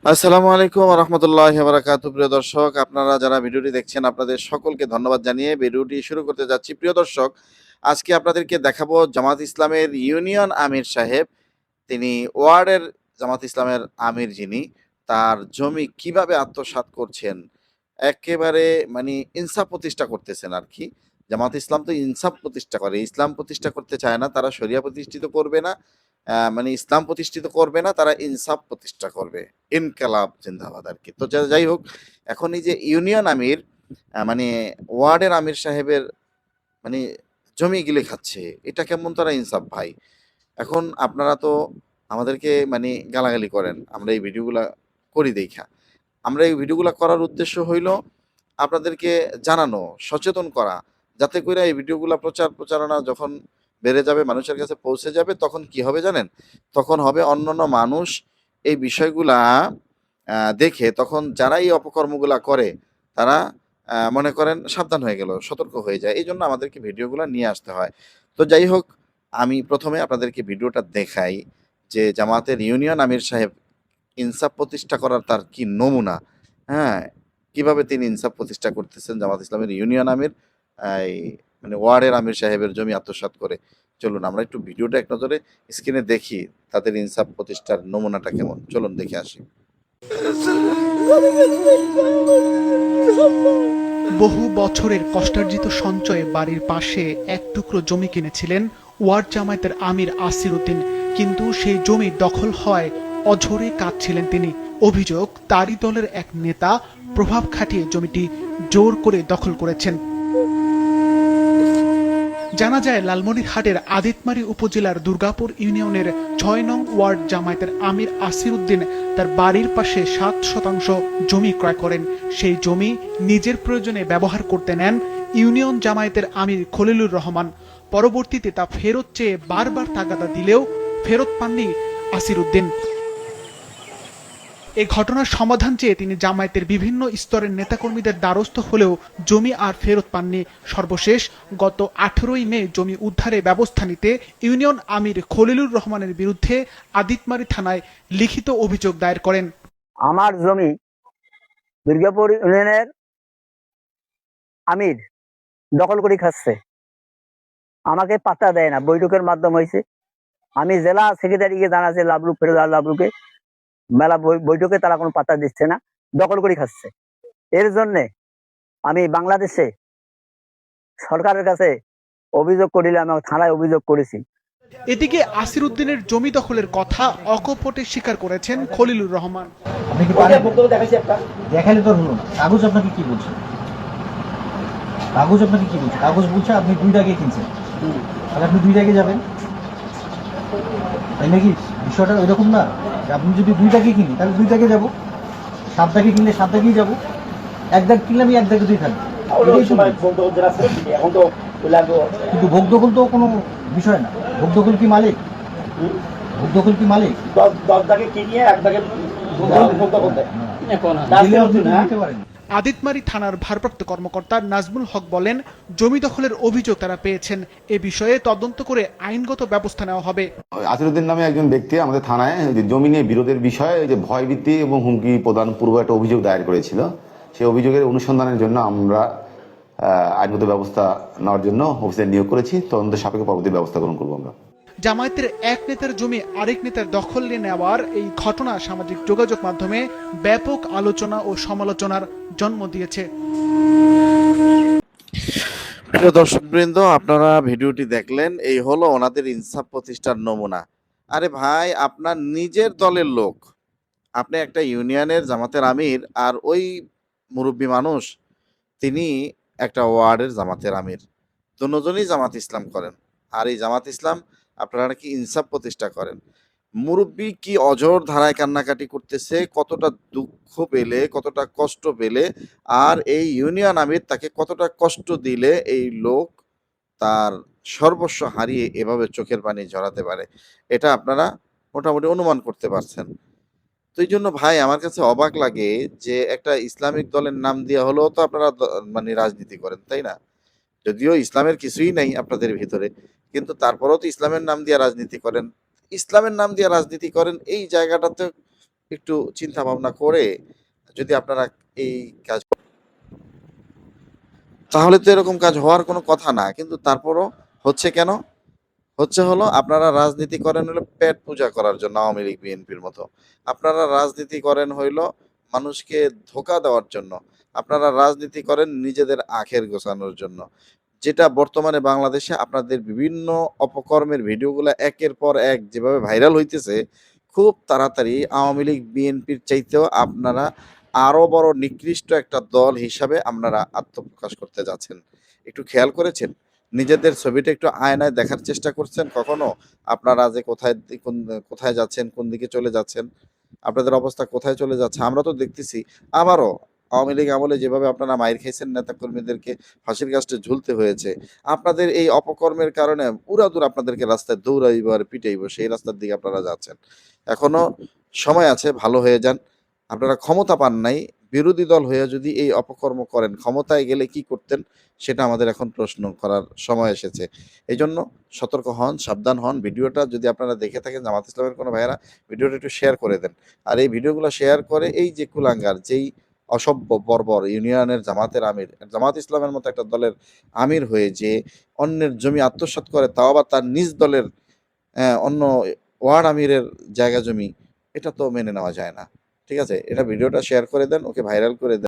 আসসালামু আলাইকুম ওয়া রাহমাতুল্লাহি ওয়া বারাকাতুহু। প্রিয় দর্শক, আপনারা যারা ভিডিওটি দেখছেন আপনাদের সকলকে ধন্যবাদ জানিয়ে ভিডিওটি শুরু করতে যাচ্ছি। প্রিয় দর্শক, আজকে আপনাদেরকে দেখাবো জামাত ইসলামের ইউনিয়ন আমির সাহেব, তিনি ওয়ার্ডের জামাত ইসলামের আমির যিনি, তার জমি কিভাবে আত্মসাৎ করছেন। একেবারে মানে ইনসাফ প্রতিষ্ঠা করতেছেন আরকি। জামাত ইসলাম তো ইনসাফ প্রতিষ্ঠা করে। ইসলাম প্রতিষ্ঠা করতে চায় না। তারা শরিয়া প্রতিষ্ঠিত করবে না। মানে ইসলাম প্রতিষ্ঠিত করবে না, তারা ইনসাফ প্রতিষ্ঠা করবে। ইনকালাব জিন্দাবাদ আরকি। তো যাই হোক, এখন এই যে ইউনিয়ন আমির মানে ওয়ার্ডের আমির সাহেবের মানে জমি গিলে খাচ্ছে। এটা কেমন তারা ইনসাফ ভাই? এখন আপনারা তো আমাদেরকে মানে গালাগালি করেন। আমরা এই ভিডিওগুলা করি দেইখা। আমরা এই ভিডিওগুলা করার উদ্দেশ্য হইল আপনাদেরকে জানানো, সচেতন করা। যাতে কইরা এই ভিডিওগুলা প্রচারণা যখন বেড়ে যাবে, মানুষের কাছে পৌঁছে যাবে, তখন কি হবে জানেন? তখন হবে অন্যান্য মানুষ এই বিষয়গুলা দেখে তখন যারা এই অপকর্মগুলা করে তারা মনে করেন সাবধান হয়ে গেল, সতর্ক হয়ে যায়। এইজন্য আমাদেরকে ভিডিওগুলা নিয়ে আসতে হয়। তো যাই হোক, আমি ১ম এ আপনাদেরকে ভিডিওটা দেখাই যে জামায়াতের ইউনিয়ন আমির সাহেব ইনসাফ প্রতিষ্ঠা করার তার কি নমুনা, হ্যাঁ? কিভাবে তিনি ইনসাফ প্রতিষ্ঠা করতেছেন জামাত ইসলামের ইউনিয়ন আমির এই মানে ওয়ার্ডের আমির সাহেবের জমি আত্মসাৎ করে। চলুন আমরা একটু ভিডিওটা এক নজরে স্ক্রিনে দেখি তাদের ইনসাফ প্রতিষ্ঠার নমুনাটা কেমন। চলুন দেখে আসি। বহু বছরের কষ্টার্জিত সঞ্চয়ে বাড়ির পাশে এক টুকরো জমি কিনেছিলেন ওয়ার্ড জামায়াতের আমির আসির উদ্দিন, কিন্তু সেই জমি দখল হওয়ায় অঝরে কাঁদছিলেন তিনি। অভিযোগ, তারই দলের এক নেতা প্রভাব খাটিয়ে জমিটি জোর করে দখল করেছেন। জানা যায় লালমনিরহাটের আদিতমারী উপজেলার দুর্গাপুর ইউনিয়নের ৬ নং ওয়ার্ড জামায়াতের আমির আসির উদ্দিন তার বাড়ির পাশে ৭% জমি ক্রয় করেন। সেই জমি নিজের প্রয়োজনে ব্যবহার করতে নেন ইউনিয়ন জামায়াতের আমির খলিলুর রহমান। পরবর্তীতে তা ফেরত চেয়ে বারবার তাগাদা দিলেও ফেরত পাননি আসির উদ্দিন। এই ঘটনার সমাধান চেয়ে তিনি জামায়াতের বিভিন্ন স্তরের নেতাকর্মীদের দ্বারস্থ হলেও জমি আর ফেরত পাননি। সর্বশেষ গত ১৮ই মে জমি উদ্ধারে ব্যবস্থা নিতে ইউনিয়ন আমির খলিলুর রহমানের বিরুদ্ধে আদিতমারী থানায় লিখিত অভিযোগ দায়ের করেন। আমার জমি দুর্গাপুর ইউনিয়নের আমির দখল করে খাচ্ছে, আমাকে পাত্তা দেয় না। বৈঠকের মাধ্যম হয়েছে, আমি জেলা সেক্রেটারিকে জানাচ্ছি, লাবলু ফেরোজ লাবলুকে, মেলা বৈঠকে তারা কোনো পাত্তা দিচ্ছে না, দখল করে খাচ্ছে। এর জন্য আমি বাংলাদেশে সরকারের কাছে অভিযোগ করিলাম এবং থানায় অভিযোগ করেছি। এদিকে আসির উদ্দিনের জমি দখলের কথা অকপটে স্বীকার করেছেন খলিলুর রহমান। আপনি কি পারেন? দেখালে তো হলো না। কাগজ আপনাকে কি বলছে? কাগজ আপনাকে কি বলছে? কাগজ বলছে আপনি 2 টাকায় কিনছেন, তাহলে আপনি 2 টাকায় যাবেন, তাই নাকি? বিষয়টা এরকম না যে আপনি যদি 2 টাকায় কিনি তাহলে 2 টাকায় যাবো, 7 টাকায় কিনলে 7 টাকায় যাবো, 1 দাগ কিনলে আমি 1 দাগেতেই থাকবো। কিন্তু ভোগ দখল তো কোনো বিষয় না। ভোগ দখল কি মালিক? ভোগ দখল কি মালিক? 10 দাগে কিনিয়ে 1 দাগে ভোগ দখল দেয়। দিতে পারেন। আদিতমারী থানার ভারপ্রাপ্ত কর্মকর্তা নাজমুল হক বলেন, জমি দখলের অভিযোগ তারা পেয়েছেন, এ বিষয়ে তদন্ত করে আইনগত ব্যবস্থা নেওয়া হবে। আসিরউদ্দিন নামে একজন ব্যক্তি আমাদের থানায় যে জমি নিয়ে বিরোধের বিষয়ে যে ভয়ভীতি এবং হুমকি প্রদান পূর্ব একটা অভিযোগ দায়ের করেছিল, সেই অভিযোগের অনুসন্ধানের জন্য আমরা আইনগত ব্যবস্থা নেওয়ার জন্য অফিসার নিয়োগ করেছি। তদন্ত সাপেক্ষে পরবর্তী ব্যবস্থা গ্রহণ করবো আমরা। জামায়াতের এক নেতার জমি আরেক নেতার দখলে নেওয়ার এই ঘটনা সামাজিক যোগাযোগ মাধ্যমে ব্যাপক আলোচনা ও সমালোচনার জন্ম দিয়েছে। প্রিয় দর্শকবৃন্দ, আপনারা ভিডিওটি দেখলেন, এই হলো ওনাদের ইনসাফ প্রতিষ্ঠার নমুনা। আরে ভাই, আপনার নিজের দলের লোক, আপনি একটা ইউনিয়নের জামাতের আমির, আর ওই মুরব্বী মানুষ তিনি একটা ওয়ার্ডের জামাতের আমির। দুজনই জামাত ইসলাম করেন। আর এই জামাত ইসলাম আপনারা নাকি ইনসাফ প্রতিষ্ঠা করেন। মুরব্বী কি অঝোর ধারায় কান্নাকাটি করতেছে, কতটা দুঃখ পেলে, কতটা কষ্ট পেলে, আর এই ইউনিয়ন আমির তাকে কতটা কষ্ট দিলে এই লোক তার সর্বস্ব হারিয়ে এভাবে চোখের পানি ঝরাতে পারে, এটা আপনারা মোটামুটি অনুমান করতে পারছেন। তো এই জন্য ভাই আমার কাছে অবাক লাগে যে একটা ইসলামিক দলের নাম দিয়ে হলেও তো আপনারা মানে রাজনীতি করেন, তাই না? যদিও ইসলামের কিছুই নাই আপনাদের ভিতরে, কিন্তু তারপরেও তো ইসলামের নাম দিয়ে রাজনীতি করেন। ইসলামের নাম দিয়ে রাজনীতি করেন, এই জায়গাটাতে একটু চিন্তা ভাবনা করে যদি আপনারা এই কাজ, তাহলে তো এরকম কাজ হওয়ার কোনো কথা না, কিন্তু তারপরও হচ্ছে কেন? হলো আপনারা রাজনীতি করেন হলো পেট পূজা করার জন্য, আওয়ামী লীগ বিএনপির মতো। আপনারা রাজনীতি করেন হইলো মানুষকে ধোঁকা দেওয়ার জন্য। আপনারা রাজনীতি করেন নিজেদের আখের গোছানোর জন্য। যেটা বর্তমানে বাংলাদেশে আপনাদের বিভিন্ন অপকর্মের ভিডিওগুলা একের পর এক যেভাবে ভাইরাল হইতেছে, খুব তাড়াতাড়ি আওয়ামী লীগ বিএনপির চাইতেও আপনারা আরো বড় নিকৃষ্ট একটা দল হিসাবে আপনারা আত্মপ্রকাশ করতে যাচ্ছেন। একটু খেয়াল করেছেন? নিজেদের ছবিটা একটু আয়নায় দেখার চেষ্টা করছেন কখনো? আপনারা যে কোথায় যাচ্ছেন, কোন দিকে চলে যাচ্ছেন? আপনাদের অবস্থা কোথায় চলে যাচ্ছে? আমরা তো দেখতেছি। আবারও আওয়ামী লীগ আমলে যেভাবে আপনারা মাইর খাইছেন নেতাকর্মীদেরকে ফাঁসির কাস্টে ঝুলতে হয়েছে। আপনাদের এই অপকর্মের কারণে উড়াদুরা আপনাদেরকে রাস্তায় দৌড়াইব আর পিটাইব, সেই রাস্তার দিকে আপনারা যাচ্ছেন। এখনো সময় আছে, ভালো হয়ে যান। আপনারা ক্ষমতা পান নাই। বিরোধী দল হয়ে যদি এই অপকর্ম করেন, ক্ষমতায় গেলে কি করতেন? সেটা আমাদের এখন প্রশ্ন করার সময় এসেছে। এজন্য সতর্ক হন, সাবধান হন। ভিডিওটা যদি আপনারা দেখে থাকেন জামাত ইসলামের কোনো ভাইয়েরা, ভিডিওটা একটু শেয়ার করে দেন। আর এই ভিডিওগুলো শেয়ার করে এই যে কুলাঙ্গার, যেই অসভ্য বর্বর ইউনিয়নের জামাতের আমির, জামাত ইসলামের মতো একটা দলের আমির হয়ে যে অন্যের জমি আত্মসাৎ করে, তাও আবার তার নিজ দলের অন্য ওয়ার্ড আমিরের জায়গা জমি, এটা তো মেনে নেওয়া যায় না। ঠিক আছে? এটা ভিডিওটা শেয়ার করে দেন, ওকে ভাইরাল করে দেন।